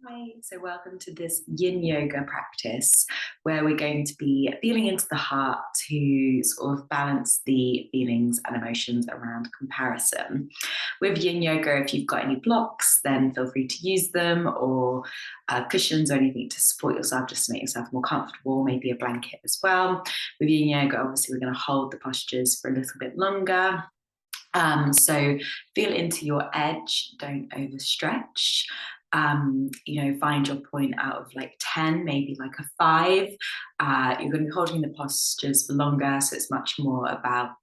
Hi, so welcome to this yin yoga practice where we're going to be feeling into the heart to sort of balance the feelings and emotions around comparison. With yin yoga, if you've got any blocks, then feel free to use them, or cushions or anything to support yourself just to make yourself more comfortable, maybe a blanket as well. With yin yoga, obviously, we're going to hold the postures for a little bit longer. So feel into your edge, don't overstretch. Find your point out of like 10, maybe like a 5. You're going to be holding the postures for longer, so it's much more about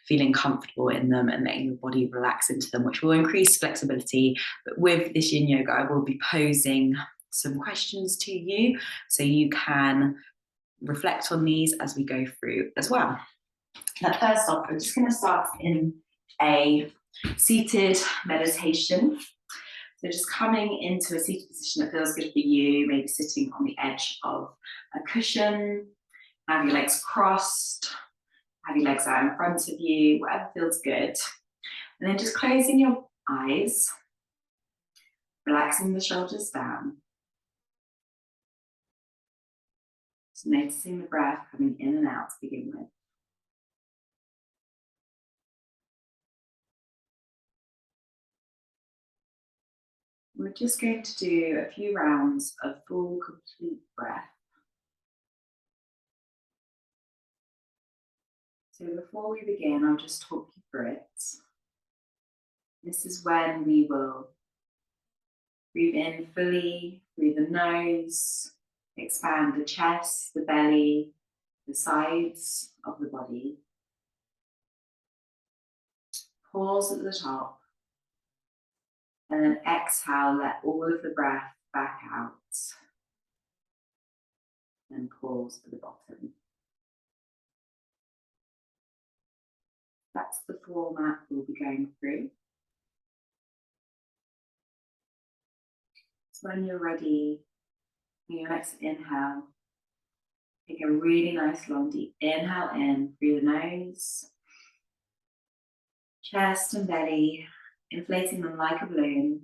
feeling comfortable in them and letting your body relax into them, which will increase flexibility. But with this yin yoga, I will be posing some questions to you, so you can reflect on these as we go through as well. Now, first off, we're just going to start in a seated meditation. So just coming into a seated position that feels good for you, maybe sitting on the edge of a cushion, have your legs crossed, have your legs out in front of you, whatever feels good. And then just closing your eyes, relaxing the shoulders down. Just noticing the breath coming in and out to begin with. We're just going to do a few rounds of full, complete breath. So before we begin, I'll just talk you through it. This is when we will breathe in fully through the nose, expand the chest, the belly, the sides of the body. Pause at the top. And then exhale, let all of the breath back out. And pause at the bottom. That's the format we'll be going through. So when you're ready, on your next inhale, take a really nice long deep inhale in through the nose, chest and belly, inflating them like a balloon.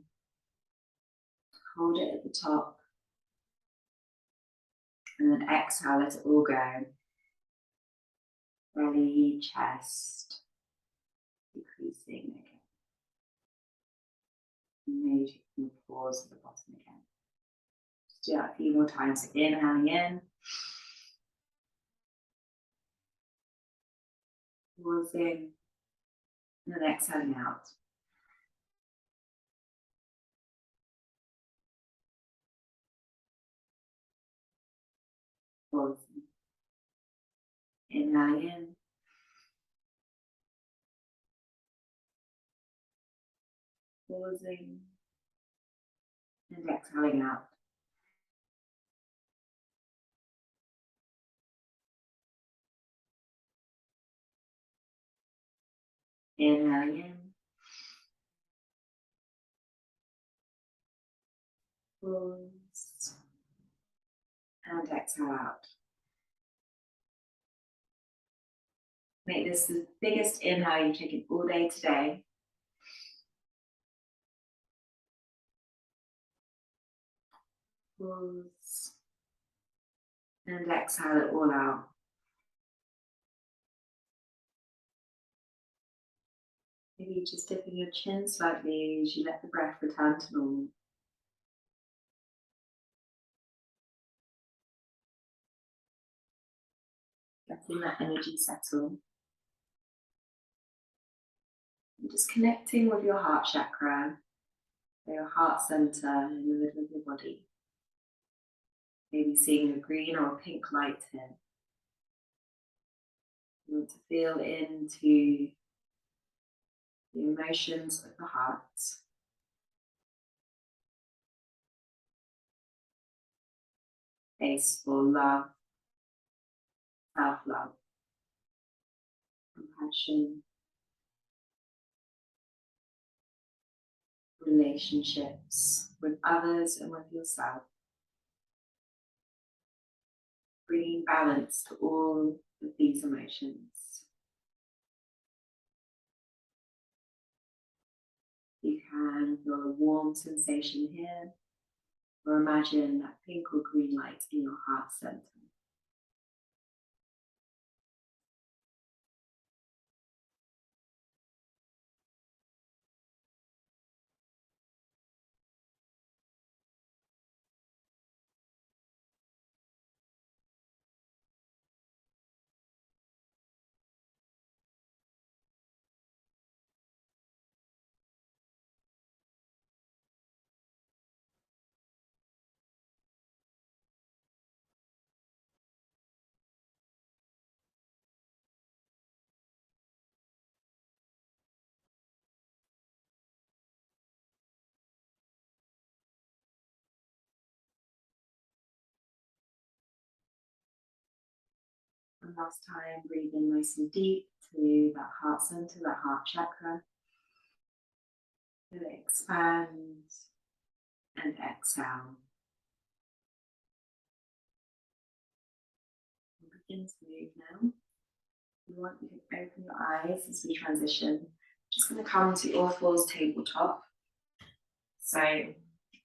Hold it at the top. And then exhale, let it all go. Belly, chest, decreasing again. And maybe you can pause at the bottom again. Just do that a few more times. So inhaling in. Pausing. And then exhaling out. Pausing. Inhaling in. Pausing. And exhaling out. Inhaling in. Pause. And exhale out. Make this the biggest inhale you've taken all day today. Pause. And exhale it all out. Maybe just dipping your chin slightly as you let the breath return to normal. Letting that energy settle. And just connecting with your heart chakra, your heart center in the middle of your body. Maybe seeing a green or a pink light here. You want to feel into the emotions of the heart. Space for love, self-love, compassion, relationships with others and with yourself. Bringing balance to all of these emotions. You can feel a warm sensation here, or imagine that pink or green light in your heart center. And last time, breathe in nice and deep to that heart center, that heart chakra. And expand and exhale. We'll begin to move now. We want you to open your eyes as we transition. Just going to come to all fours, tabletop. So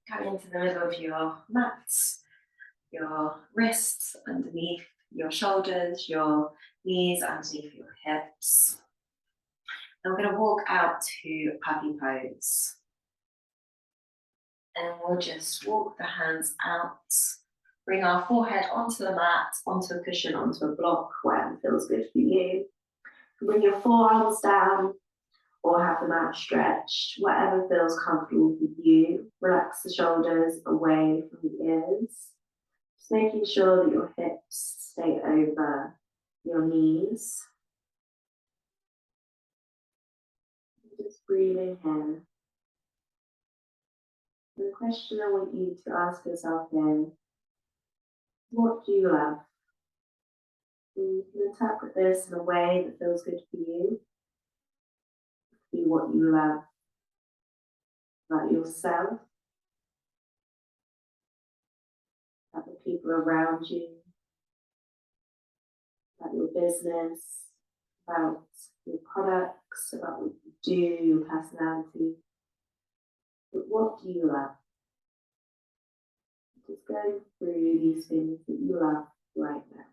come into the middle of your mats, your wrists underneath your shoulders, your knees underneath your hips. And we're going to walk out to puppy pose. And we'll just walk the hands out, bring our forehead onto the mat, onto a cushion, onto a block, whatever feels good for you. Bring your forearms down or have the mat stretched, whatever feels comfortable for you. Relax the shoulders away from the ears. Just making sure that your hips stay over your knees. Just breathing in. The question I want you to ask yourself then, what do you love? You can interpret this in a way that feels good for you. Be what you love about yourself, about the people around you, about your business, about your products, about what you do, your personality. But what do you love? Just go through these things that you love right now.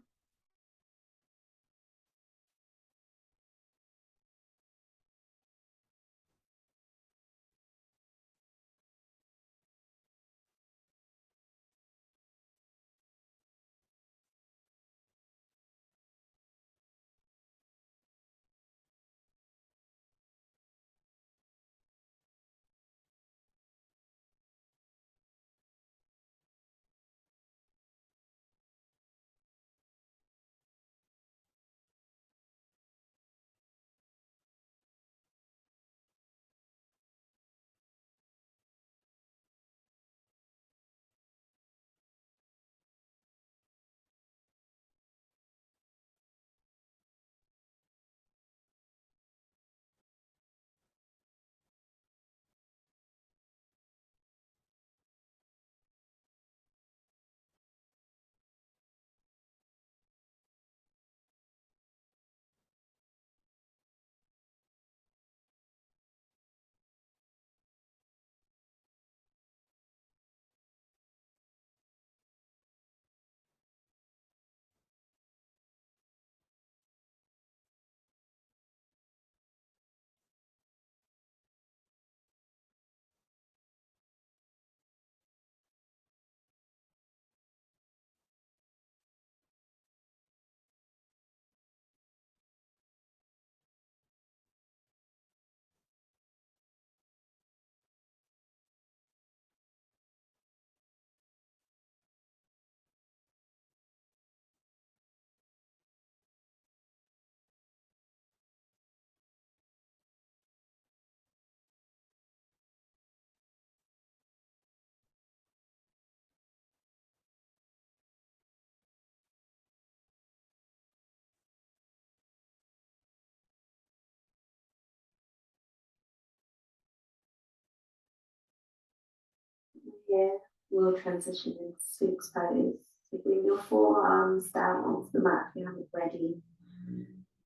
Here, we'll transition into Sphinx pose. So bring your forearms down onto the mat if you haven't already.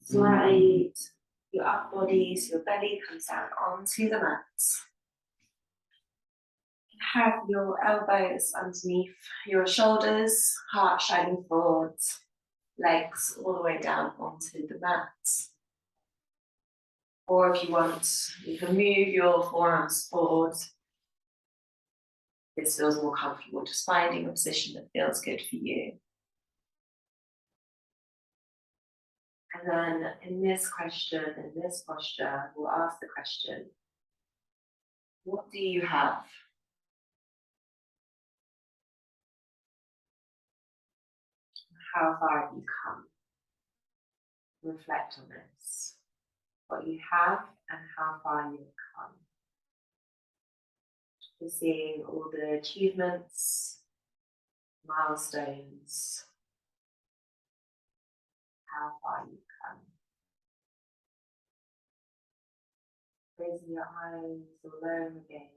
Slide your upper body so your belly comes down onto the mat. have your elbows underneath your shoulders, heart shining forward, legs all the way down onto the mat. Or if you want, you can move your forearms forward. This feels more comfortable, just finding a position that feels good for you. And then in this question, in this posture, we'll ask the question, what do you have? How far have you come? Reflect on this. What you have and how far you've come. We're seeing all the achievements, milestones, how far you've come. Raising your eyes or lowering your gaze.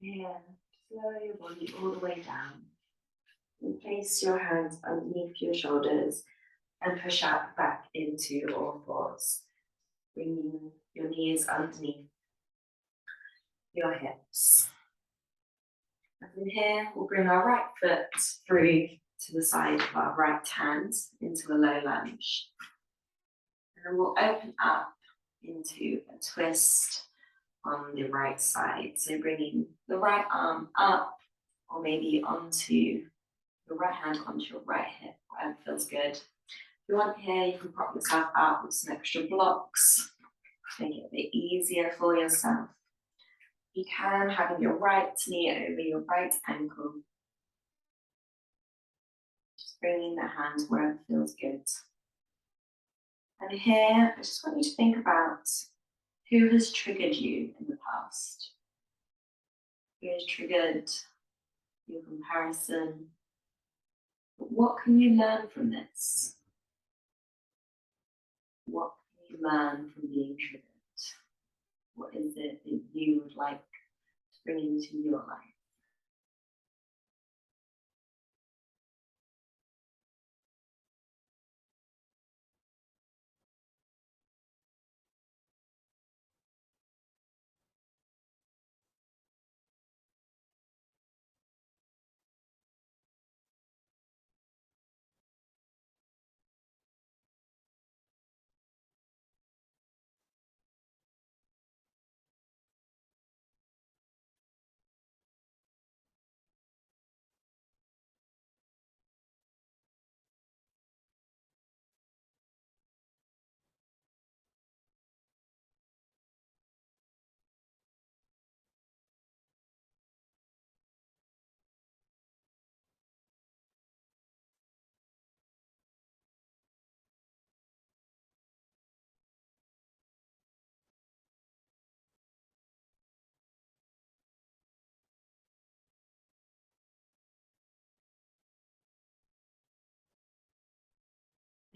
Yeah, lower your body all the way down. And place your hands underneath your shoulders and push out back into all fours. Bringing your knees underneath your hips. And from here, we'll bring our right foot through to the side of our right hand into a low lunge. And then we'll open up into a twist on the right side. So bringing the right arm up, or maybe onto your right hand onto your right hip, whatever feels good. If you want here, you can prop yourself up with some extra blocks, make it a bit easier for yourself. You can have your right knee over your right ankle. Just bringing the hand where it feels good. And here, I just want you to think about who has triggered you in the past. Who has triggered your comparison? What can you learn from this? What can you learn from being triggered? What is it that you would like to bring into your life?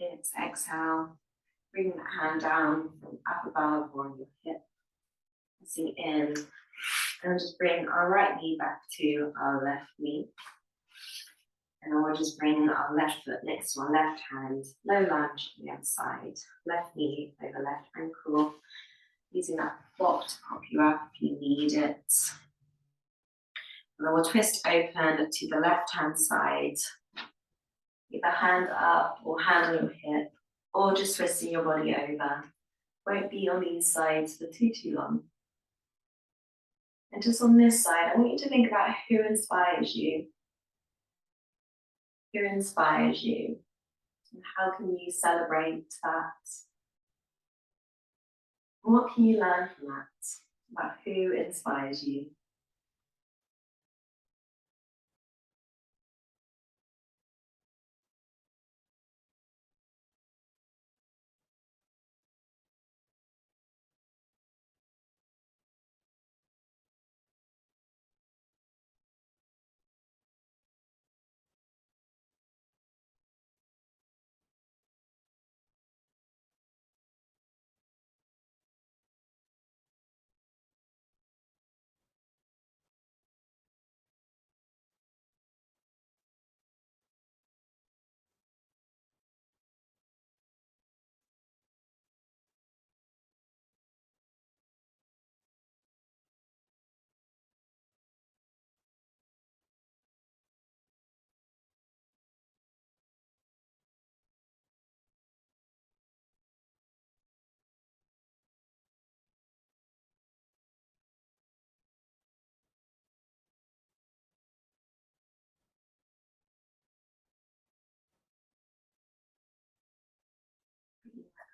Let's exhale. Bring that hand down from up above or on your hip. Pressing in. And just bring our right knee back to our left knee. And then we'll just bring our left foot next to our left hand. Low lunge on the other side. Left knee over left ankle. Using that block to prop you up if you need it. And then we'll twist open to the left hand side. Either hand up or hand on your hip, or just twisting your body over. Won't be on these sides for too long. And just on this side, I want you to think about who inspires you. Who inspires you? And how can you celebrate that? What can you learn from that? About who inspires you?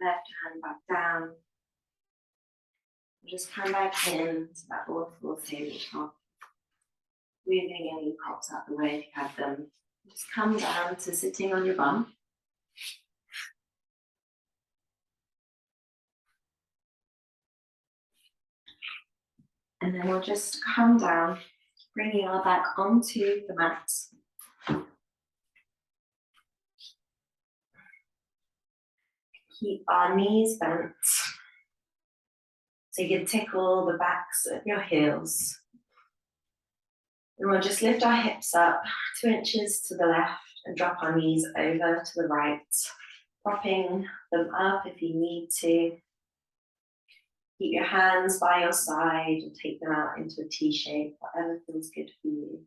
Left hand back down. Just come back in to that waterfall tabletop. Moving any props out the way if you have them. Just come down to sitting on your bum. And then we'll just come down, bringing our back onto the mat. Keep our knees bent. So you can tickle the backs of your heels. And we'll just lift our hips up 2 inches to the left and drop our knees over to the right, propping them up if you need to. Keep your hands by your side and take them out into a T shape, whatever feels good for you.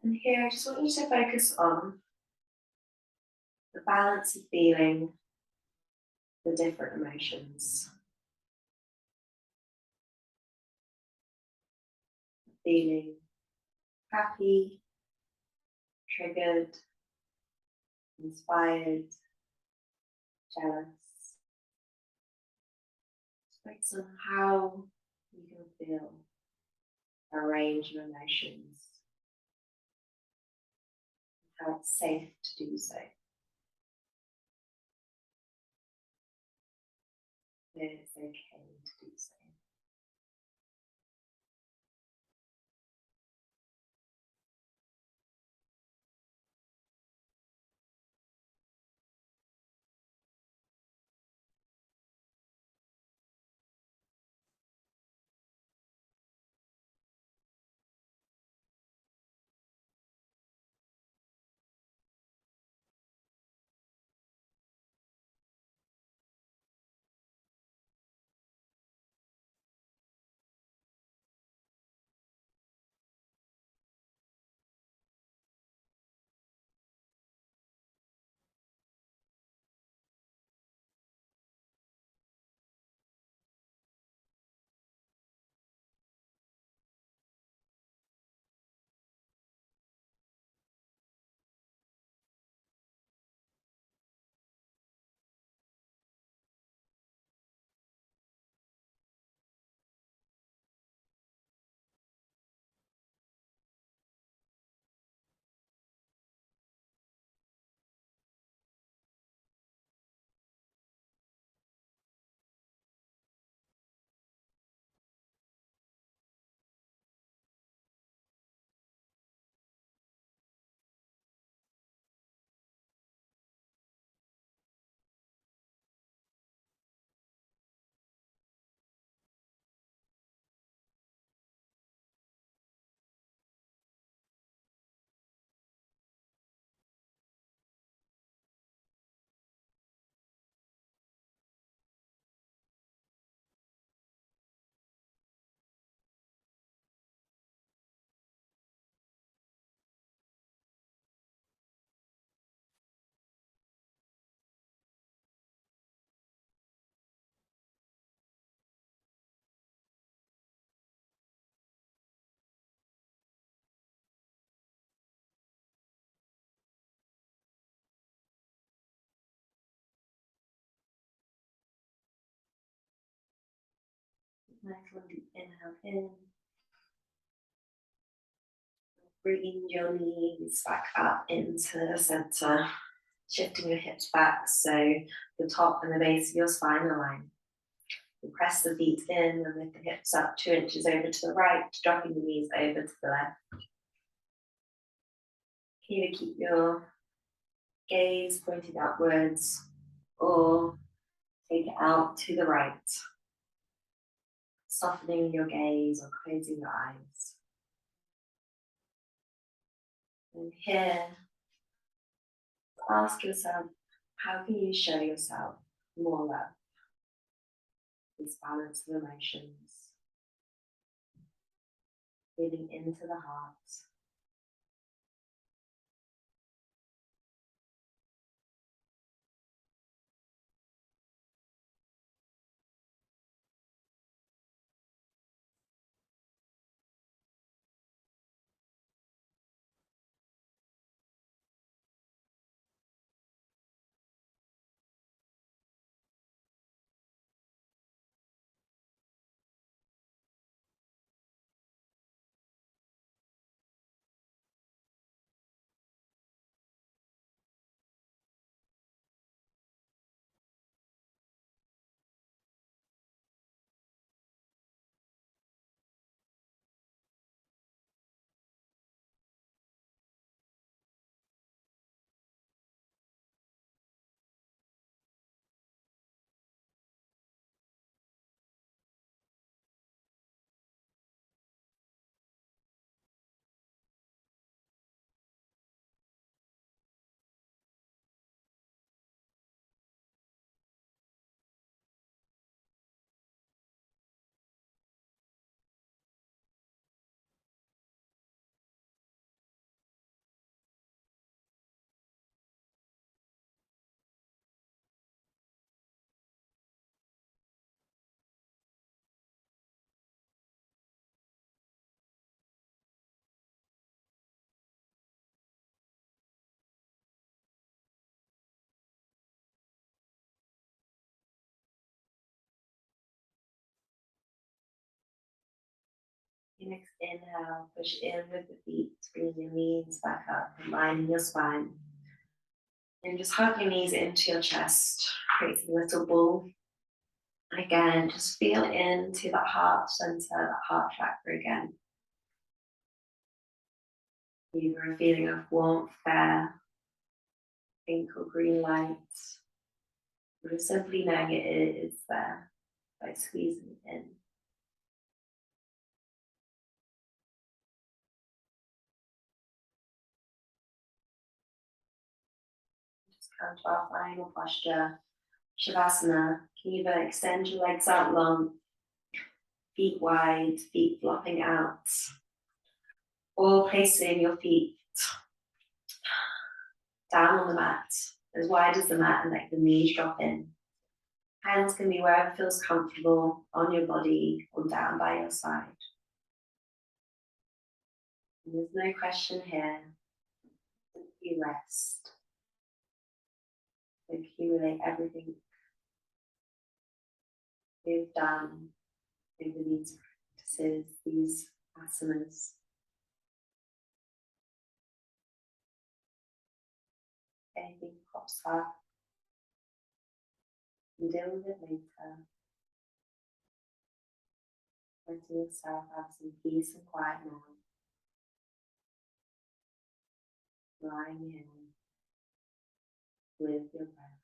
And here, I just want you to focus on the balance of feeling the different emotions. Feeling happy, triggered, inspired, jealous. Just focus on how you can feel a range of emotions, how it's safe to do so. It's okay to do so. Nice one, deep inhale in. Bringing your knees back up into the center, shifting your hips back so the top and the base of your spine align. You press the feet in and lift the hips up 2 inches over to the right, dropping the knees over to the left. Either keep your gaze pointed upwards or take it out to the right, softening your gaze or closing your eyes. And here, ask yourself, how can you show yourself more love? This balance of emotions, feeling into the heart. Your next inhale, push in with the feet, bring your knees back up, aligning your spine. And just hug your knees into your chest, creating a little ball. And again, just feel into that heart center, that heart chakra again. Either a feeling of warmth there, pink or green light, or just simply knowing it is there by squeezing it in. Just come to our final posture, Shavasana. Can you either extend your legs out long, feet wide, feet flopping out, or placing your feet down on the mat, as wide as the mat, and let the knees drop in. Hands can be wherever feels comfortable on your body or down by your side. And there's no question here. You rest. Accumulate everything we've done over these practices, these asanas. Anything pops up, you deal with it later. Letting yourself have some peace and quiet now. Lying in with your breath.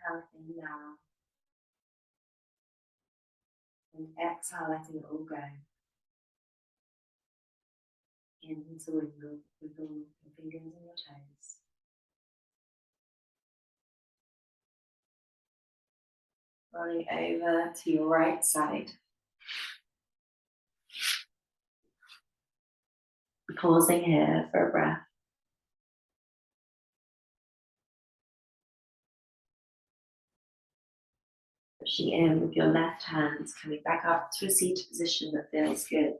everything now. And exhale, letting it all go. Into wiggle with all your fingers and your toes. Rolling over to your right side. Pausing here for a breath. Pushing in with your left hand, coming back up to a seated position that feels good.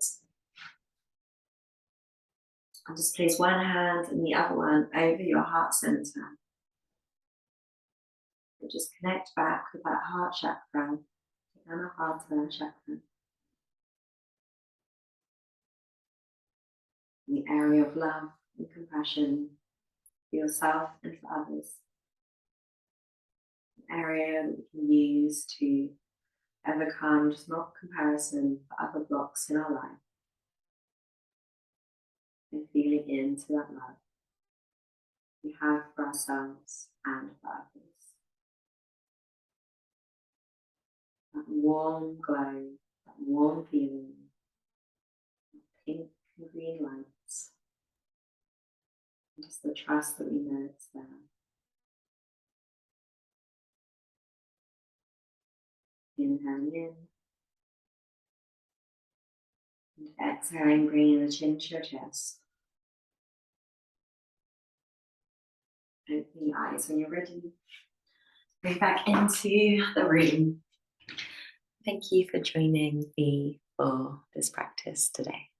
And just place one hand and the other one over your heart center. And just connect back with that heart chakra, Anahata chakra. The area of love and compassion for yourself and for others. An area that we can use to overcome just not comparison, but other blocks in our life. And feeling into that love we have for ourselves and for others. That warm glow, that warm feeling, pink and green lights. And just the trust that we know it's there. Inhaling in. And exhaling, bringing the chin to your chest. Open your eyes when you're ready. Bring back into the room. Thank you for joining me for this practice today.